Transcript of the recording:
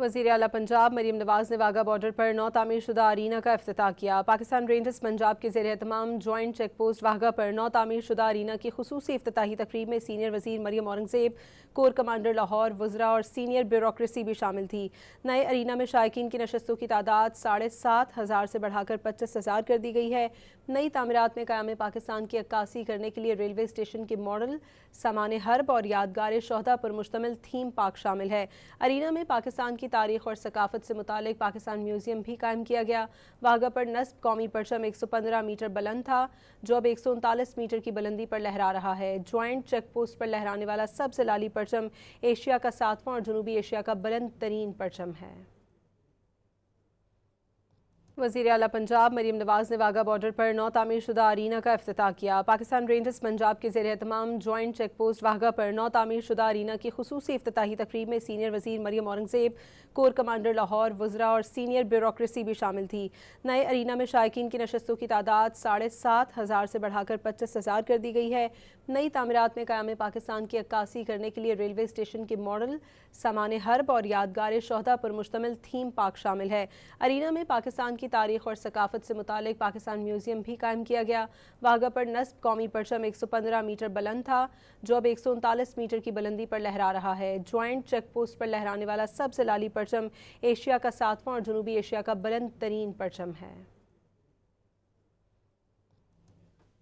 वज़ीर आला पंजाब मरीम नवाज ने वाघा बॉर्डर पर नौ तामीर शुदा अरीना का इफ्तिताह किया। पाकिस्तान रेंजर्स पंजाब के ज़ेर एहतमाम जॉइंट चेक पोस्ट वाघा पर नौ तामीर शुदा अरीना की खुसूसी इफ्तिताही तकरीब में सीनियर वज़ीर मरियम औरंगज़ेब, कोर कमांडर लाहौर, वज़रा और सीनियर ब्यूरोक्रेसी भी शामिल थी। नए अरीना में शायकीन की नशस्तों की तादाद 7,500 से बढ़ाकर 25,000 कर दी गई है। नई तामीरात में क़याम पाकिस्तान की अक्कासी करने के लिए रेलवे स्टेशन के मॉडल, सामान हर्ब और यादगार शोहदा पर मुश्तमिल थीम पार्क शामिल है। अरीना में पाकिस्तान की तारीख और सकाफत से मुतालिक पाकिस्तान म्यूजियम भी कायम किया गया। वाघा पर नस्ब कौमी परचम 115 मीटर बुलंद था, जो अब 139 मीटर की बुलंदी पर लहरा रहा है। ज्वाइंट चेक पोस्ट पर लहराने वाला सबसे लाली परचम एशिया का 7वां और जनूबी एशिया का बुलंद तरीन परचम है। वज़ीर आला पंजाब मरीम नवाज ने वाघा बॉर्डर पर नौ तामीर शुदा अरीना का इफ्तिताह किया। पाकिस्तान रेंजर्स पंजाब के ज़ेर एहतमाम जॉइंट चेक पोस्ट वाघा पर नौ तामीर शुदा अरीना की खुसूसी इफ्तिताही तकरीब में सीनियर वज़ीर मरियम औरंगज़ेब, कोर कमांडर लाहौर, वज़रा और सीनियर ब्यूरोक्रेसी भी शामिल थी। नए अरीना में शायकीन की नशस्तों की तादाद 7,500 से बढ़ाकर 25,000 कर दी गई है। नई तामीरात में क़याम पाकिस्तान की अक्कासी करने के लिए रेलवे स्टेशन के मॉडल, सामान हर्ब और यादगार शोहदा पर मुश्तमिल थीम पार्क शामिल है। अरीना में पाकिस्तान की तारीख और सकाफत से मुतालिक पाकिस्तान म्यूजियम भी कायम किया गया। वाघा पर नस्ब कौमी परचम 115 मीटर बुलंद था, जो अब 139 मीटर की बुलंदी पर लहरा रहा है। ज्वाइंट चेक पोस्ट पर लहराने वाला सबसे लाली परचम एशिया का 7वां और जनूबी एशिया का बुलंद तरीन परचम है।